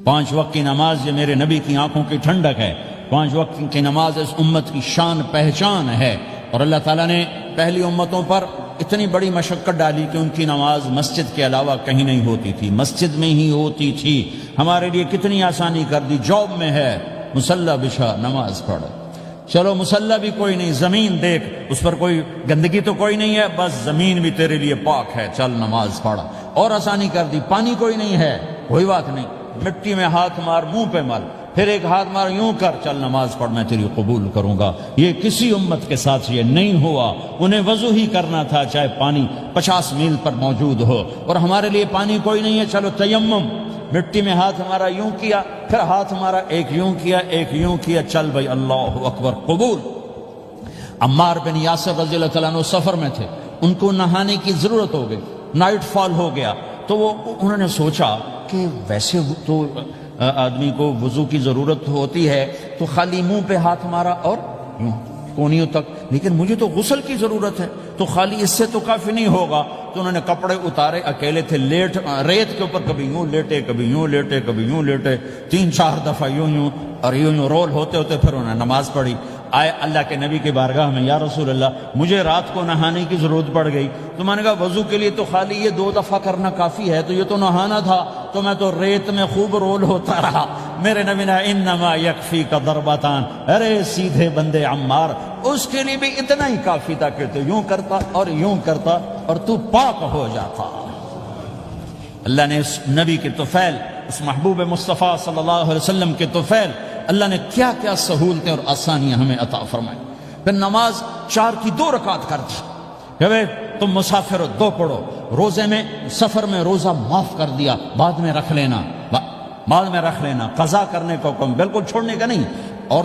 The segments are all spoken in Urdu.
5 وقت کی نماز یہ میرے نبی کی آنکھوں کی ٹھنڈک ہے، 5 وقت کی نماز اس امت کی شان پہچان ہے۔ اور اللہ تعالیٰ نے پہلی امتوں پر اتنی بڑی مشقت ڈالی کہ ان کی نماز مسجد کے علاوہ کہیں نہیں ہوتی تھی، مسجد میں ہی ہوتی تھی۔ ہمارے لیے کتنی آسانی کر دی، جاب میں ہے مصلی بچھا نماز پڑھ، چلو مصلی بھی کوئی نہیں، زمین دیکھ اس پر کوئی گندگی تو کوئی نہیں ہے، بس زمین بھی تیرے لیے پاک ہے، چل نماز پڑھ۔ اور آسانی کر دی، پانی کوئی نہیں ہے، کوئی بات نہیں، مٹی میں ہاتھ مار، منہ پہ مل، پھر ایک ہاتھ مار، یوں کر، چل نماز پڑھ، میں تیری قبول کروں گا۔ یہ کسی امت کے ساتھ یہ نہیں ہوا، انہیں وضو ہی کرنا تھا چاہے پانی 50 میل پر موجود ہو۔ اور ہمارے لیے پانی کوئی نہیں ہے، چلو تیمم، مٹی میں ہاتھ ہمارا یوں کیا، پھر ہاتھ ہمارا ایک یوں کیا، ایک یوں کیا، چل بھائی اللہ اکبر قبول۔ عمار بن یاسر رضی اللہ تعالیٰ عنہ سفر میں تھے، ان کو نہانے کی ضرورت ہو گئی، نائٹ فال ہو گیا، تو انہوں نے سوچا کہ ویسے تو آدمی کو وضو کی ضرورت ہوتی ہے تو خالی منہ پہ ہاتھ مارا اور یوں کونیوں تک، لیکن مجھے تو غسل کی ضرورت ہے، تو خالی اس سے تو کافی نہیں ہوگا۔ تو انہوں نے کپڑے اتارے، اکیلے تھے، ریت کے اوپر کبھی یوں لیٹے، کبھی یوں لیٹے، کبھی یوں لیٹے، 3-4 دفعہ یوں یوں اور یوں رول ہوتے ہوتے پھر انہوں نے نماز پڑھی۔ آئے اللہ کے نبی کی بارگاہ میں، یا رسول اللہ مجھے رات کو نہانے کی ضرورت پڑ گئی، تو میں نے کہا وضو کے لیے تو خالی یہ 2 دفعہ کرنا کافی ہے، تو یہ تو نہانا تھا، تو میں تو ریت میں خوب رول ہوتا رہا۔ میرے نبی نے انما یکفیک ضربتان، ارے سیدھے بندے عمار، اس کے لیے بھی اتنا ہی کافی تھا کہ تو یوں کرتا اور یوں کرتا اور تو پاک ہو جاتا۔ اللہ نے اس نبی کے طفیل، اس محبوب مصطفیٰ صلی اللہ علیہ وسلم کے طفیل، اللہ نے کیا کیا سہولتیں اور آسانیاں ہمیں عطا فرمائیں۔ پھر نماز 4 کی 2 رکعت کر دی کہ بھئی تم مسافر ہو 2 پڑھو، روزے میں سفر میں روزہ معاف کر دیا، بعد میں رکھ لینا، بعد میں رکھ لینا، قضا کرنے کا حکم، بالکل چھوڑنے کا نہیں۔ اور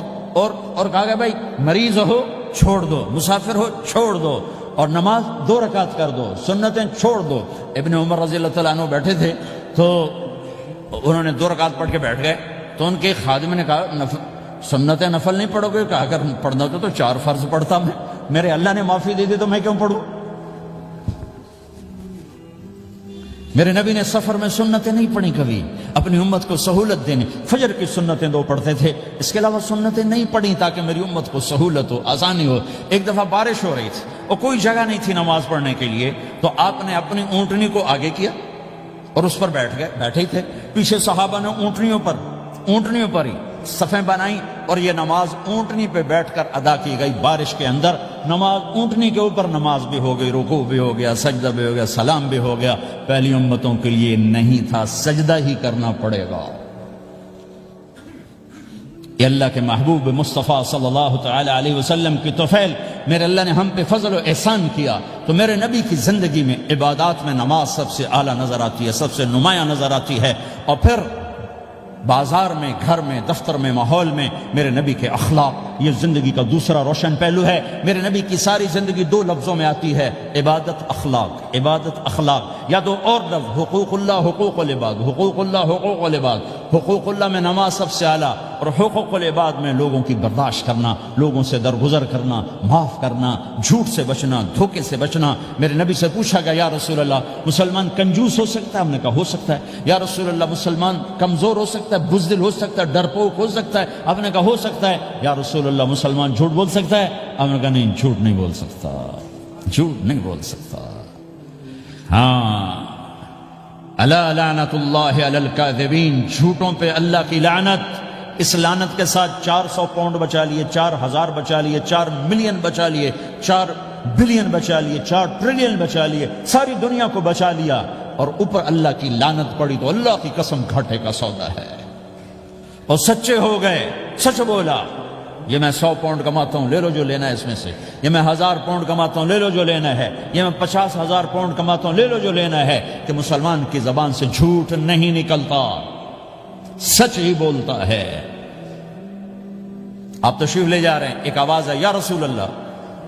کہا کہ بھائی مریض ہو چھوڑ دو، مسافر ہو چھوڑ دو، اور نماز 2 رکعت کر دو، سنتیں چھوڑ دو۔ ابن عمر رضی اللہ تعالیٰ عنہ بیٹھے تھے تو انہوں نے 2 رکعت پڑھ کے بیٹھ گئے، تو ان کے خادم نے کہا سنتیں نفل نہیں پڑھو گے؟ کہا اگر پڑھنا تو 4 فرض پڑھتا میں، میرے اللہ نے معافی دے دی تو میں کیوں پڑھوں؟ میرے نبی نے سفر میں سنتیں نہیں پڑھی کبھی، اپنی امت کو سہولت دینے، فجر کی سنتیں 2 پڑھتے تھے، اس کے علاوہ سنتیں نہیں پڑھی تاکہ میری امت کو سہولت ہو، آسانی ہو۔ ایک دفعہ بارش ہو رہی تھی اور کوئی جگہ نہیں تھی نماز پڑھنے کے لیے، تو آپ نے اپنی اونٹنی کو آگے کیا اور اس پر بیٹھ گئے، بیٹھے ہی تھے، پیچھے صحابہ نے اونٹنیوں پر ہی صفیں بنائیں، اور یہ نماز اونٹنی پہ بیٹھ کر ادا کی گئی۔ بارش کے اندر نماز اونٹنی کے اوپر نماز بھی ہو گئی، رکوع بھی ہو گیا، سجدہ بھی ہو گیا، سلام بھی ہو گیا۔ پہلی امتوں کے لیے نہیں تھا، سجدہ ہی کرنا پڑے گا۔ یہ اللہ کے محبوب مصطفیٰ صلی اللہ تعالی علیہ وسلم کی طفیل، میرے اللہ نے ہم پہ فضل و احسان کیا، تو میرے نبی کی زندگی میں عبادات میں نماز سب سے اعلیٰ نظر آتی ہے، سب سے نمایاں نظر آتی ہے۔ اور پھر بازار میں، گھر میں، دفتر میں، ماحول میں میرے نبی کے اخلاق، یہ زندگی کا دوسرا روشن پہلو ہے۔ میرے نبی کی ساری زندگی 2 لفظوں میں آتی ہے، عبادت اخلاق، عبادت اخلاق، یا 2 اور لفظ، حقوق اللہ حقوق العباد، حقوق اللہ حقوق العباد۔ حقوق اللہ میں نماز سب سے اعلیٰ، اور حقوق العباد میں لوگوں کی برداشت کرنا، لوگوں سے درگزر کرنا، معاف کرنا، جھوٹ سے بچنا، دھوکے سے بچنا۔ میرے نبی سے پوچھا گیا یا رسول اللہ مسلمان کنجوس ہو سکتا ہے؟ ہم نے کہا ہو سکتا ہے۔ یا رسول اللہ مسلمان کمزور ہو سکتا ہے، بزدل ہو سکتا ہے، ڈرپوک ہو سکتا ہے؟ آپ نے کہا ہو سکتا ہے۔ یا رسول اللہ مسلمان جھوٹ بول سکتا ہے؟ آپ نے کہا نہیں، جھوٹ نہیں بول سکتا، جھوٹ نہیں بول سکتا۔ ہاں، الا لعنت اللہ علی الکاذبین، جھوٹوں پہ اللہ کی لعنت۔ اس لعنت کے ساتھ 400 پاؤنڈ بچا لیے، 4000 بچا لیے، 4 ملین بچا لیے، 4 بلین بچا لیے، 4 ٹریلین بچا لیے، ساری دنیا کو بچا لیا، اور اوپر اللہ کی لعنت پڑی تو اللہ کی قسم گھاٹے کا سودا ہے۔ اور سچے ہو گئے، سچ بولا، یہ میں 100 پاؤنڈ کماتا ہوں، لے لو جو لینا ہے اس میں سے، یہ میں 1000 پاؤنڈ کماتا ہوں، لے لو جو لینا ہے، یہ میں 50,000 پاؤنڈ کماتا ہوں، لے لو جو لینا ہے۔ کہ مسلمان کی زبان سے جھوٹ نہیں نکلتا، سچ ہی بولتا ہے۔ آپ تشریف لے جا رہے ہیں، ایک آواز ہے یا رسول اللہ،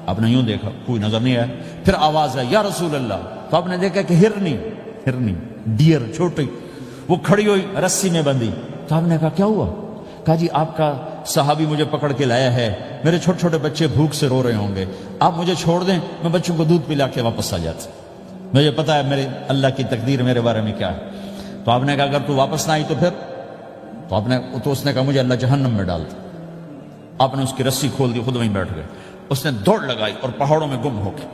آپ نے یوں دیکھا، کوئی نظر نہیں آیا، پھر آواز ہے یا رسول اللہ، تو آپ نے دیکھا کہ ہرنی ڈیئر چھوٹی وہ کھڑی ہوئی، رسی میں بندھی، تو آپ نے کہا کیا ہوا؟ کہا جی آپ کا صحابی مجھے پکڑ کے لایا ہے، میرے چھوٹے چھوٹے بچے بھوک سے رو رہے ہوں گے، آپ مجھے چھوڑ دیں، میں بچوں کو دودھ پلا کے واپس آ جاتا، مجھے پتا ہے میرے اللہ کی تقدیر میرے بارے میں کیا ہے۔ تو آپ نے کہا اگر تو واپس نہ آئی تو پھر تو اس نے کہا مجھے اللہ جہنم میں ڈال دے. آپ نے اس کی رسی کھول دی, خود وہیں بیٹھ گئے. اس نے دوڑ لگائی اور پہاڑوں میں گم ہو گئی.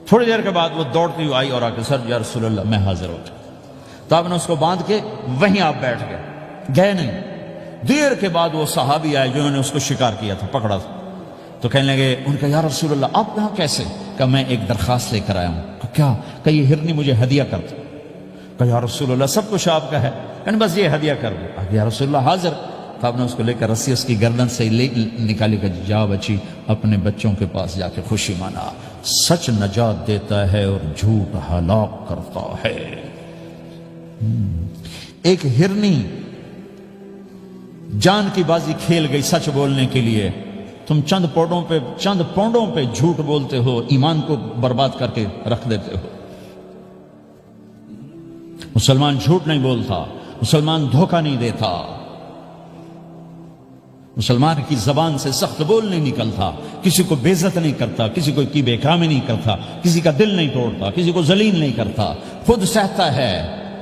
تھوڑی دیر کے بعد وہ دوڑتی ہوئی آئی اور آ کے سر یا رسول اللہ میں حاضر ہو گیا. تو آپ نے اس کو باندھ کے وہیں آپ بیٹھ گئے نہیں. دیر کے بعد وہ صحابی آئے جنہوں نے اس کو شکار کیا تھا, پکڑا تھا. تو کہنے لگے, ان کا یا رسول اللہ آپ یہاں کیسے؟ کہ میں ایک درخواست لے کر آیا ہوں. کیا؟ کہ یہ ہرنی مجھے ہدیہ کر دو. کہ یا رسول اللہ سب کچھ آپ کا ہے, یعنی بس یہ ہدیہ کر دو. یا رسول اللہ حاضر. تو آپ نے اس کو لے کر رسی اس کی گردن سے نکالی کہ جا بچی اپنے بچوں کے پاس جا کے خوشی منا. سچ نجات دیتا ہے اور جھوٹ ہلاک کرتا ہے. ایک ہرنی جان کی بازی کھیل گئی سچ بولنے کے لیے. تم چند پونڈوں پہ جھوٹ بولتے ہو, ایمان کو برباد کر کے رکھ دیتے ہو. مسلمان جھوٹ نہیں بولتا, مسلمان دھوکہ نہیں دیتا, مسلمان کی زبان سے سخت بول نہیں نکلتا, کسی کو بے عزت نہیں کرتا, کسی کو کی بے کامی نہیں کرتا, کسی کا دل نہیں توڑتا, کسی کو ذلیل نہیں کرتا, خود سہتا ہے,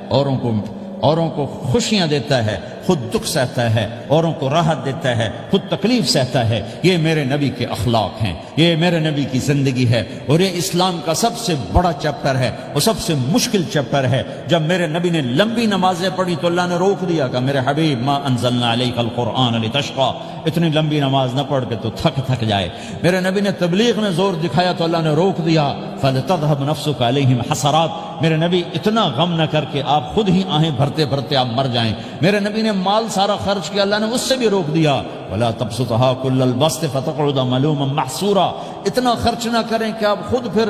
اوروں کو خوشیاں دیتا ہے, خود دکھ سہتا ہے, اوروں کو راحت دیتا ہے, خود تکلیف سہتا ہے. یہ میرے نبی کے اخلاق ہیں, یہ میرے نبی کی زندگی ہے, اور یہ اسلام کا سب سے بڑا چیپٹر ہے, اور سب سے مشکل چیپٹر ہے. جب میرے نبی نے لمبی نمازیں پڑھی تو اللہ نے روک دیا کہ میرے حبیب ما انزلنا علیک القرآن لتشقى, اتنی لمبی نماز نہ پڑھ کے تو تھک جائے. میرے نبی نے تبلیغ میں زور دکھایا تو اللہ نے روک دیا, فلتذهب نفسك علیہم حسرات. میرے نبی اتنا غم نہ کر کے آپ خود ہی آہیں بھرتے بھرتے آپ مر جائیں. میرے نبی نے مال سارا خرچ کیا, اللہ نے اس سے بھی روک دیا. ولا تبسطها كل البسط فتقعد ملوما محسورا. اتنا خرچ نہ کریں کہ آپ خود پھر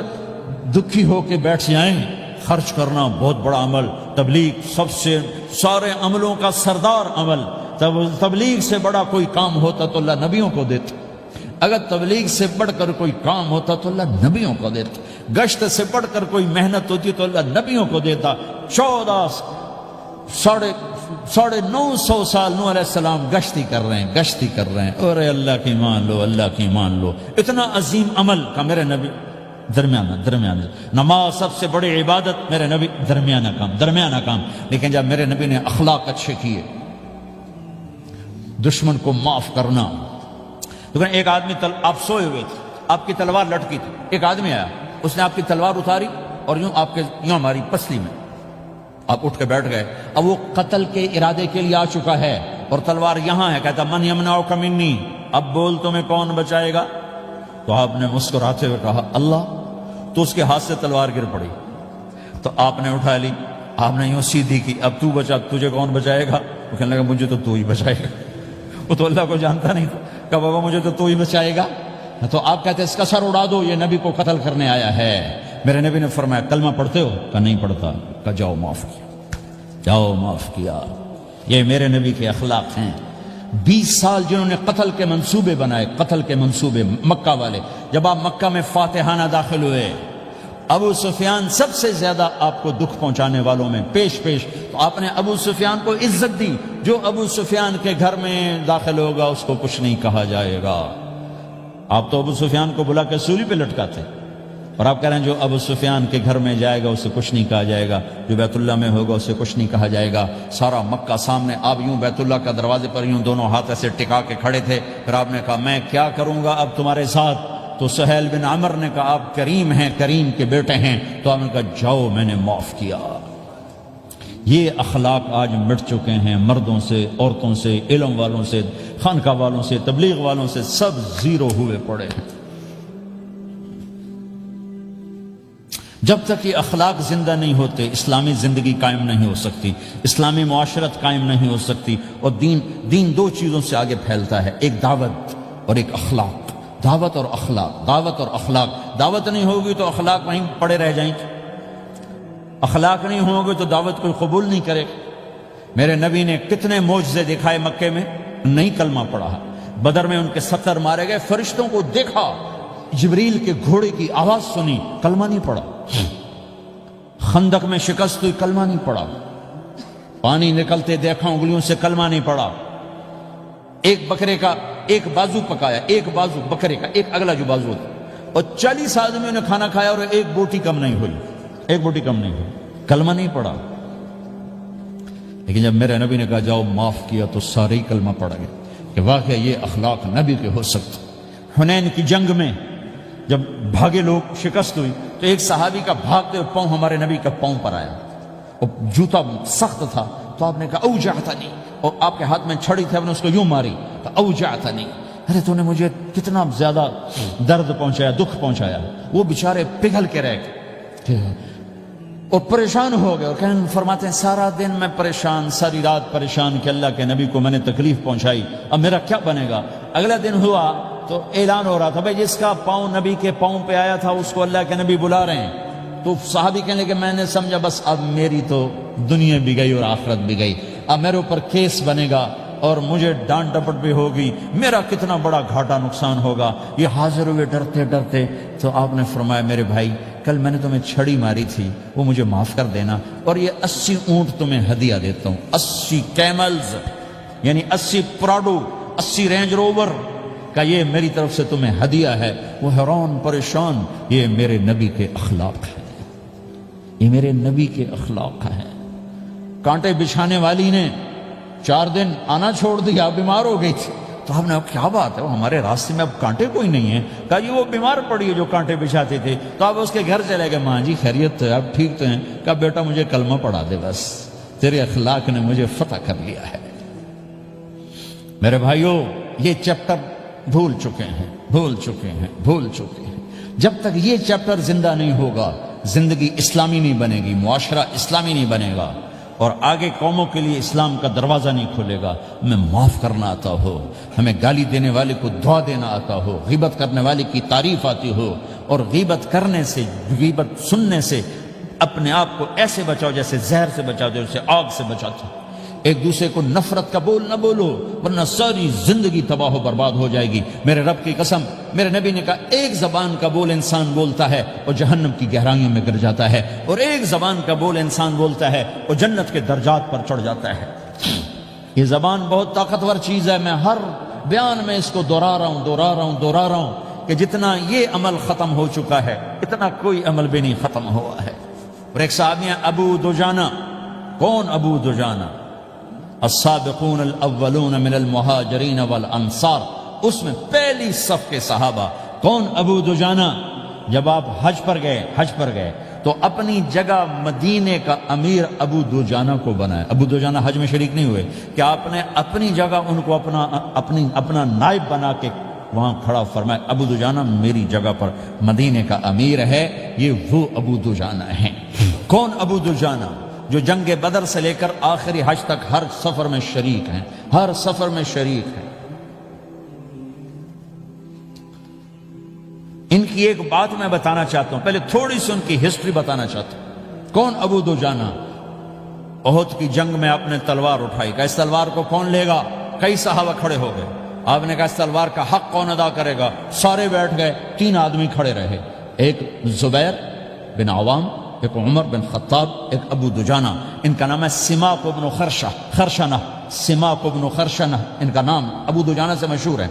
دکھی ہو کے بیٹھ جائیں. خرچ کرنا بہت بڑا عمل, تبلیغ سب سے سارے عملوں کا سردار عمل. تبلیغ سے بڑا کوئی کام ہوتا تو اللہ نبیوں کو دیتا. اگر تبلیغ سے بڑھ کر کوئی کام ہوتا تو اللہ نبیوں کو دیتا. گشت سے بڑھ کر کوئی محنت ہوتی تو اللہ نبیوں کو دیتا. 950 سال نوح علیہ السلام گشتی کر رہے ہیں. اور اللہ کی مان لو, اللہ کی مان لو. اتنا عظیم عمل کا میرے نبی درمیانہ. نماز سب سے بڑی عبادت, میرے نبی درمیانہ کام. لیکن جب میرے نبی نے اخلاق اچھے کیے, دشمن کو معاف کرنا. لیکن ایک آدمی آپ سوئے ہوئے تھے, آپ کی تلوار لٹکی تھی, ایک آدمی آیا, اس نے آپ کی تلوار اتاری اور یوں ماری پسلی میں. آپ اٹھ کے بیٹھ گئے. اب وہ قتل کے ارادے کے لیے آ چکا ہے اور تلوار یہاں ہے. کہتا من یمنعک منی, اب بول تمہیں کون بچائے گا؟ تو آپ نے مسکراتے ہوئے کہا اللہ. تو اس کے ہاتھ سے تلوار گر پڑی. تو آپ نے اٹھا لی, آپ نے یوں سیدھی کی, اب تو بچا, تجھے کون بچائے گا؟ وہ کہنے لگا مجھے تو ہی بچائے گا. وہ تو اللہ کو جانتا نہیں تھا. کہ بابا مجھے تو ہی بچائے گا. تو آپ کہتے ہیں اس کا سر اڑا دو, یہ نبی کو قتل کرنے آیا ہے. میرے نبی نے فرمایا کلمہ پڑھتے ہو؟ کہ نہیں پڑھتا. کہ جاؤ معاف کیا. یہ میرے نبی کے اخلاق ہیں. 20 سال جنہوں نے قتل کے منصوبے بنائے, مکہ والے. جب آپ مکہ میں فاتحانہ داخل ہوئے, ابو سفیان سب سے زیادہ آپ کو دکھ پہنچانے والوں میں پیش. تو آپ نے ابو سفیان کو عزت دی. جو ابو سفیان کے گھر میں داخل ہوگا اس کو کچھ نہیں کہا جائے گا. آپ تو ابو سفیان کو بلا کے سولی پہ لٹکاتے, اور آپ کہہ رہے ہیں جو ابو سفیان کے گھر میں جائے گا اسے کچھ نہیں کہا جائے گا, جو بیت اللہ میں ہوگا اسے کچھ نہیں کہا جائے گا. سارا مکہ سامنے, آپ یوں بیت اللہ کا دروازے پر یوں دونوں ہاتھ ایسے ٹکا کے کھڑے تھے. پھر آپ نے کہا میں کیا کروں گا اب تمہارے ساتھ؟ تو سہیل بن عمر نے کہا آپ کریم ہیں, کریم کے بیٹے ہیں. تو آپ نے کہا جاؤ میں نے معاف کیا. یہ اخلاق آج مٹ چکے ہیں. مردوں سے, عورتوں سے, علم والوں سے, خانقاہ والوں سے, تبلیغ والوں سے, سب زیرو ہوئے پڑے ہیں. جب تک یہ اخلاق زندہ نہیں ہوتے اسلامی زندگی قائم نہیں ہو سکتی, اسلامی معاشرت قائم نہیں ہو سکتی. اور دین 2 چیزوں سے آگے پھیلتا ہے, ایک دعوت اور ایک اخلاق. دعوت اور اخلاق. دعوت نہیں ہوگی تو اخلاق وہیں پڑے رہ جائیں گے. اخلاق نہیں ہوں گے تو دعوت کوئی قبول نہیں کرے. میرے نبی نے کتنے معجزے دکھائے مکے میں, نہیں کلمہ پڑھا. بدر میں ان کے 70 مارے گئے, فرشتوں کو دیکھا, جبریل کے گھوڑے کی آواز سنی, کلمہ نہیں پڑھا. خندق میں شکست ہوئی, کلمہ نہیں پڑھا. پانی نکلتے دیکھا, انگلیوں سے کلمہ نہیں پڑھا. ایک بکرے کا ایک بازو پکایا, ایک بازو بکرے کا, ایک اگلا جو بازو تھا, اور 40 آدمیوں نے کھانا کھایا اور ایک بوٹی کم نہیں ہوئی. کلمہ نہیں پڑھا. لیکن جب میرے نبی نے کہا جاؤ معاف کیا تو سارے ہی کلمہ پڑ گئے کہ واقعہ یہ اخلاق نبی کے ہو سکتے۔ حنین کی جنگ میں جب بھاگے لوگ، شکست ہوئی، تو ایک صحابی کا بھاگتے ہوئے پاؤں ہمارے نبی کا پاؤں پر آیا، اور جوتا سخت تھا، تو آپ نے کہا اوجعتنی، اور آپ کے ہاتھ میں چھڑی تھی، آپ نے اس کو یوں ماری تو اوجعتنی، ارے تو نے مجھے کتنا زیادہ درد پہنچایا، دکھ پہنچایا۔ وہ بیچارے پگھل کے رہ گئے اور پریشان ہو گئے، اور فرماتے ہیں سارا دن میں پریشان، ساری رات پریشان کہ اللہ کے نبی کو میں نے تکلیف پہنچائی، اب میرا کیا بنے گا۔ اگلا دن ہوا تو اعلان ہو رہا تھا بھائی جس کا پاؤں نبی کے پاؤں پہ آیا تھا اس کو اللہ کے نبی بلا رہے ہیں۔ تو صحابی کہنے لگے میں نے سمجھا بس اب میری تو دنیا بھی گئی اور آخرت بھی گئی، اب میرے اوپر کیس بنے گا اور مجھے ڈانٹ ڈپٹ بھی ہوگی، میرا کتنا بڑا گھاٹا نقصان ہوگا۔ یہ حاضر ہوئے ڈرتے ڈرتے، تو آپ نے فرمایا میرے بھائی کل میں نے تمہیں چھڑی ماری تھی، وہ مجھے معاف کر دینا، اور یہ 80 اونٹ تمہیں ہدیہ دیتا ہوں، 80 کیملز یعنی 80 پراڈو، 80 رینج روور کا یہ میری طرف سے تمہیں ہدیہ ہے۔ وہ حیران پریشان، یہ میرے نبی کے اخلاق ہیں، یہ میرے نبی کے اخلاق ہیں۔ کانٹے بچھانے والی نے 4 دن آنا چھوڑ دیا، بیمار ہو گئی تھی، تو ہم نے کیا بات ہے، وہ ہمارے راستے میں اب کانٹے کوئی نہیں ہیں، کہا جی وہ بیمار پڑی ہے جو کانٹے بچھاتے تھے، تو آپ اس کے گھر چلے گئے، ماں جی خیریت تو ہے، اب ٹھیک تو ہیں، کہا بیٹا مجھے کلمہ پڑھا دے، بس تیرے اخلاق نے مجھے فتح کر لیا ہے۔ میرے بھائیوں یہ چیپٹر بھول چکے ہیں، بھول چکے ہیں، بھول چکے ہیں۔ جب تک یہ چیپٹر زندہ نہیں ہوگا زندگی اسلامی نہیں بنے گی، معاشرہ اسلامی نہیں بنے گا، اور آگے قوموں کے لیے اسلام کا دروازہ نہیں کھلے گا۔ ہمیں معاف کرنا آتا ہو، ہمیں گالی دینے والے کو دعا دینا آتا ہو، غیبت کرنے والے کی تعریف آتی ہو، اور غیبت کرنے سے، غیبت سننے سے اپنے آپ کو ایسے بچاؤ جیسے زہر سے بچاؤ، جیسے آگ سے بچاتے ہو۔ ایک دوسرے کو نفرت کا بول نہ بولو ورنہ ساری زندگی تباہ و برباد ہو جائے گی۔ میرے رب کی قسم، میرے نبی نے کہا ایک زبان کا بول انسان بولتا ہے اور جہنم کی گہرائیوں میں گر جاتا ہے، اور ایک زبان کا بول انسان بولتا ہے اور جنت کے درجات پر چڑھ جاتا ہے۔ یہ زبان بہت طاقتور چیز ہے، میں ہر بیان میں اس کو دہرا رہا ہوں کہ جتنا یہ عمل ختم ہو چکا ہے اتنا کوئی عمل بھی نہیں ختم ہوا ہے۔ اور ایک صحابی ہیں ابو دجانہ۔ کون ابو دجانہ؟ السابقون الاولون من المہاجرین والانصار، اس میں پہلی صف کے صحابہ۔ کون ابو دجانہ؟ جب آپ حج پر گئے تو اپنی جگہ مدینے کا امیر ابو دجانہ کو بنایا۔ ابو دجانہ حج میں شریک نہیں ہوئے کہ آپ نے اپنی جگہ ان کو اپنا نائب بنا کے وہاں کھڑا فرمایا ابو دجانہ میری جگہ پر مدینے کا امیر ہے، یہ وہ ابو دجانہ ہیں۔ کون ابو دجانہ؟ جو جنگ بدر سے لے کر آخری حج تک ہر سفر میں شریک ہیں، ہر سفر میں شریک ہیں۔ ان کی ایک بات میں بتانا چاہتا ہوں، پہلے تھوڑی سی ان کی ہسٹری بتانا چاہتا ہوں۔ کون ابو دجانہ؟ احد کی جنگ میں آپ نے تلوار اٹھائی، کہ اس تلوار کو کون لے گا؟ کئی صحابہ کھڑے ہو گئے، آپ نے کہا اس تلوار کا حق کون ادا کرے گا؟ سارے بیٹھ گئے، 3 آدمی کھڑے رہے، ایک زبیر بن عوام، ایک عمر بن خطاب، ایک ابو دجانہ۔ ان کا نام ہے سماک بن خرشنہ، سماک بن خرشنہ ان کا نام ابو دجانہ سے مشہور ہے۔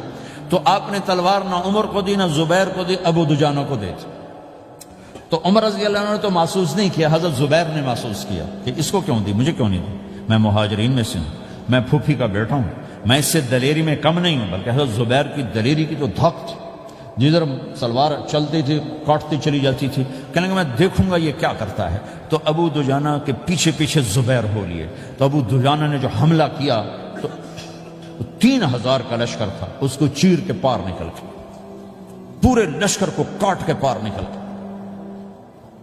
تو آپ نے تلوار نہ عمر کو دی، نہ زبیر کو دی، ابو دجانہ کو دی۔ تو عمر رضی اللہ عنہ نے تو محسوس نہیں کیا، حضرت زبیر نے محسوس کیا کہ اس کو کیوں دی، مجھے کیوں نہیں دی؟ میں مہاجرین میں سے ہوں، میں پھوپھی کا بیٹا ہوں، میں اس سے دلیری میں کم نہیں ہوں۔ بلکہ حضرت زبیر کی دلیری کی تو دھک تھی، جدھر سلوار چلتی تھی کاٹتی چلی جاتی تھی، کہنے کہ میں دیکھوں گا یہ کیا کرتا ہے۔ تو ابو دجانہ کے پیچھے پیچھے زبیر ہو لیے۔ تو ابو دجانہ نے جو حملہ کیا تو 3000 کا لشکر تھا، اس کو چیر کے پار نکل کے، پورے لشکر کو کاٹ کے پار نکل کے،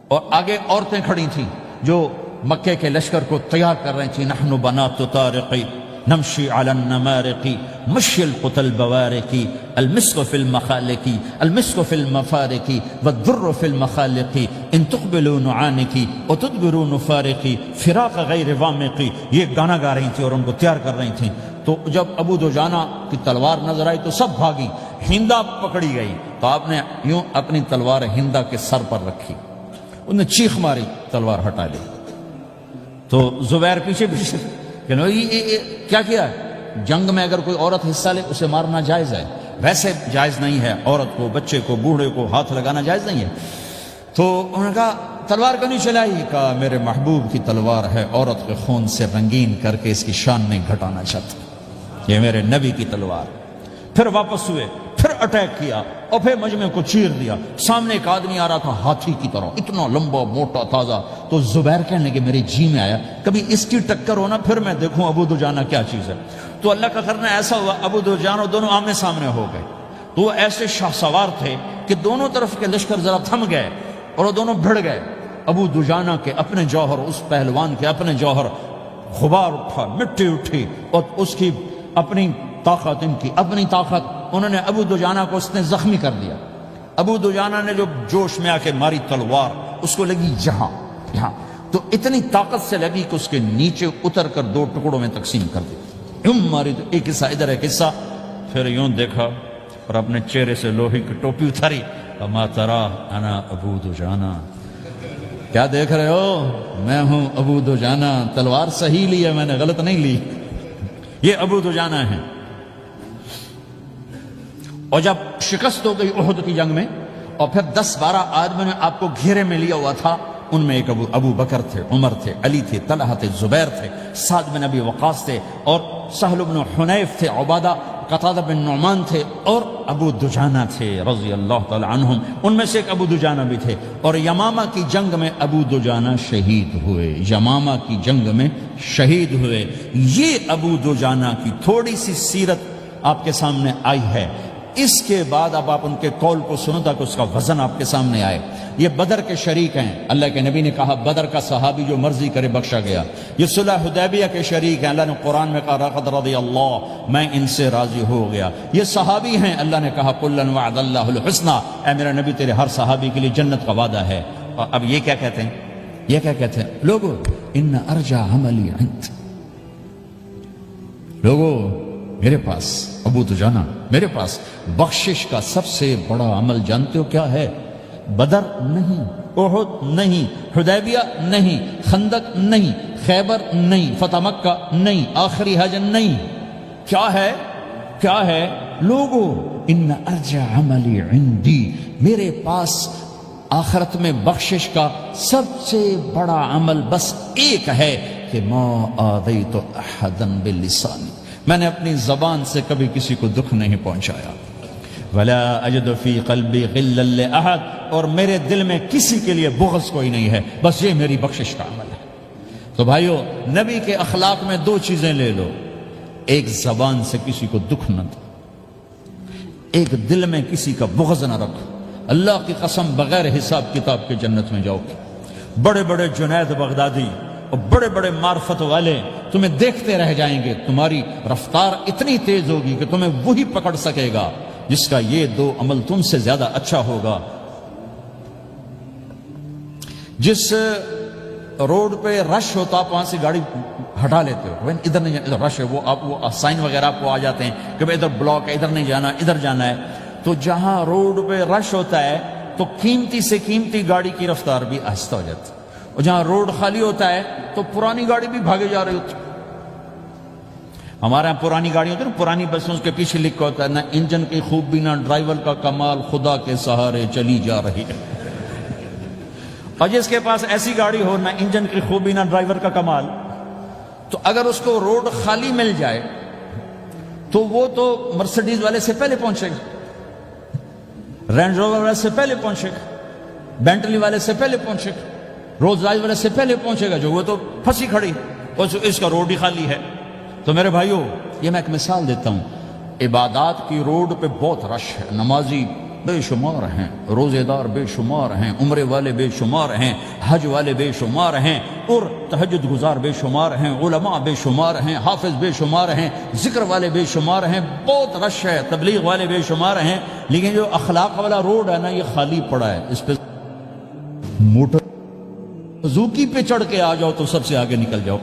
اور آگے عورتیں کھڑی تھیں جو مکے کے لشکر کو تیار کر رہی تھیں۔ نحن بنات طارقی نمشی علی النمارقی مشی القتل بوارقی المسک فی المخالقی المسک فی المفارقی والدر فی المخالقی ان تقبلوا نعانقی وتدبروا نفارقی فراق غیر وامقی۔ یہ گانا گا رہی تھیں اور ان کو تیار کر رہی تھیں۔ تو جب ابو دجانہ کی تلوار نظر آئی تو سب بھاگی، ہندا پکڑی گئی، تو آپ نے یوں اپنی تلوار ہندا کے سر پر رکھی، انہوں نے چیخ ماری، تلوار ہٹا لی۔ تو زبیر پیچھے پیچھے کہ کیا کیا ہے؟ جنگ میں اگر کوئی عورت حصہ لے اسے مارنا جائز ہے، ویسے جائز نہیں ہے، عورت کو، بچے کو، بوڑھے کو ہاتھ لگانا جائز نہیں ہے۔ تو انہوں نے کہا تلوار کیوں نہیں چلائی؟ کہا میرے محبوب کی تلوار ہے، عورت کے خون سے رنگین کر کے اس کی شان نہیں گھٹانا چاہتا، یہ میرے نبی کی تلوار۔ پھر واپس ہوئے، پھر اٹیک کیا اور پھر مجمع کو چیر دیا۔ سامنے ایک آدمی آ رہا تھا ہاتھی کی طرح، اتنا لمبا موٹا تازہ، تو زبیر کہنے لگے میرے جی میں آیا کبھی اس کی ٹکر ہونا پھر میں دیکھوں ابو دجانہ کیا چیز ہے۔ تو اللہ کا کرنا ایسا ہوا، ابو دجانہ دونوں آمنے سامنے ہو گئے۔ تو وہ ایسے شاہ سوار تھے کہ دونوں طرف کے لشکر ذرا تھم گئے اور وہ دونوں بھڑ گئے۔ ابو دجانہ کے اپنے جوہر، اس پہلوان کے اپنے جوہر، غبار اٹھا، مٹی اٹھی، اور اس کی اپنی طاقت، ان کی اپنی طاقت، انہوں نے ابو دجانہ کو اس نے زخمی کر دیا۔ ابو دجانہ نے جو جوش میں آ کے ماری تلوار، اس کو لگی یہاں، تو اتنی طاقت سے لگی کہ اس کے نیچے اتر کر دو ٹکڑوں میں تقسیم کر دی۔ یوں ماری تو ایک حصہ ادھر، ایک حصہ، پھر یوں دیکھا اور اپنے چہرے سے لوہے کی ٹوپی اتاری، اما ترا انا ابو دجانہ، کیا دیکھ رہے ہو؟ میں ہوں ابو دجانہ، تلوار صحیح لی ہے میں نے، غلط نہیں لی۔ یہ ابو دجانہ ہیں۔ اور جب شکست ہو گئی احد کی جنگ میں، اور پھر 10-12 آدمیوں نے آپ کو گھیرے میں لیا ہوا تھا، ان میں ایک ابو بکر تھے، عمر تھے، علی تھے، طلحہ تھے، زبیر تھے، سعد بن ابی وقاص تھے، اور سہل بن حنیف تھے، عبادہ قتادہ بن نعمان تھے، اور ابو دجانہ تھے رضی اللہ تعالی عنہم۔ ان میں سے ایک ابو دجانہ بھی تھے، اور یمامہ کی جنگ میں ابو دجانہ شہید ہوئے، یمامہ کی جنگ میں شہید ہوئے۔ یہ ابو دجانہ کی تھوڑی سی سیرت آپ کے سامنے آئی ہے۔ اس کے بعد اب آپ ان کے قول کو سنو تاکہ اس کا وزن آپ کے سامنے آئے۔ یہ بدر کے شریک ہیں، اللہ کے نبی نے کہا بدر کا صحابی جو مرضی کرے بخشا گیا۔ یہ صلح حدیبیہ کے شریک ہیں، اللہ نے قرآن میں کہا لقد رضی اللہ، میں ان سے راضی ہو گیا۔ یہ صحابی ہیں، اللہ نے کہا کلا وعد اللہ الحسنی، اے میرا نبی تیرے ہر صحابی کے لیے جنت کا وعدہ ہے۔ اور اب یہ کیا کہتے ہیں؟ یہ کیا کہتے ہیں لوگو؟ ان ارجع عملی عند، لوگو میرے پاس، ابو دجانہ میرے پاس بخشش کا سب سے بڑا عمل جانتے ہو کیا ہے؟ بدر نہیں، احد نہیں، حدیبیہ نہیں، خندق نہیں، خیبر نہیں، فتح مکہ نہیں، آخری حج نہیں۔ کیا ہے؟ کیا ہے لوگو؟ ان ارجع عملی عندی، میرے پاس آخرت میں بخشش کا سب سے بڑا عمل بس ایک ہے کہ ما آذیت احدا بلسانی، میں نے اپنی زبان سے کبھی کسی کو دکھ نہیں پہنچایا۔ ولا اجد فی قلبی غلا لاحد، اور میرے دل میں کسی کے لیے بغض کوئی نہیں ہے، بس یہ میری بخشش کا عمل ہے۔ تو بھائیو، نبی کے اخلاق میں دو چیزیں لے لو، ایک زبان سے کسی کو دکھ نہ دو، ایک دل میں کسی کا بغض نہ رکھو۔ اللہ کی قسم بغیر حساب کتاب کے جنت میں جاؤ گے۔ بڑے بڑے جنید بغدادی اور بڑے بڑے معرفت والے تمہیں دیکھتے رہ جائیں گے، تمہاری رفتار اتنی تیز ہوگی کہ تمہیں وہی پکڑ سکے گا جس کا یہ دو عمل تم سے زیادہ اچھا ہوگا۔ جس روڈ پہ رش ہوتا آپ وہاں سے گاڑی ہٹا لیتے ہو، ادھر نہیں جانا، ادھر رش ہے، وہ سائن وغیرہ آپ کو آ جاتے ہیں کہ ادھر بلاک ہے، ادھر نہیں جانا، ادھر جانا ہے۔ تو جہاں روڈ پہ رش ہوتا ہے تو قیمتی سے قیمتی گاڑی کی رفتار بھی آہستہ ہو جاتی ہے، اور جہاں روڈ خالی ہوتا ہے تو پرانی گاڑی بھی بھاگے جا رہی ہوتی ہے۔ ہمارے یہاں پرانی گاڑی ہوتی ہے نا، پرانی بسوں کے پیچھے لکھا ہوتا ہے نہ انجن کی خوبی نہ ڈرائیور کا کمال، خدا کے سہارے چلی جا رہی ہے۔ اور جس کے پاس ایسی گاڑی ہو، نہ انجن کی خوبی نہ ڈرائیور کا کمال، تو اگر اس کو روڈ خالی مل جائے تو وہ تو مرسیڈیز والے سے پہلے پہنچے گا، رینج روور والے سے پہلے پہنچے گا، بینٹلی والے سے پہلے پہنچے گا، رولز رائس والے سے پہلے پہنچے گا، جو وہ تو پھنسی کھڑی اور اس کا روڈ ہی خالی ہے۔ تو میرے بھائیو، یہ میں ایک مثال دیتا ہوں، عبادات کی روڈ پہ بہت رش ہے، نمازی بے شمار ہیں، روزے دار بے شمار ہیں، عمرے والے بے شمار ہیں، حج والے بے شمار ہیں، اور تہجد گزار بے شمار ہیں، علماء بے شمار ہیں، حافظ بے شمار ہیں، ذکر والے بے شمار ہیں، بہت رش ہے، تبلیغ والے بے شمار ہیں، لیکن جو اخلاق والا روڈ ہے نا، یہ خالی پڑا ہے۔ اس پہ موٹر زوکی پہ چڑھ کے آ جاؤ تو سب سے آگے نکل جاؤ،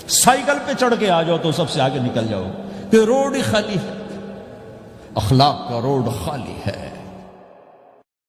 سائیکل پہ چڑھ کے آ جاؤ تو سب سے آگے نکل جاؤ، کہ روڈ ہی خالی ہے، اخلاق کا روڈ خالی ہے۔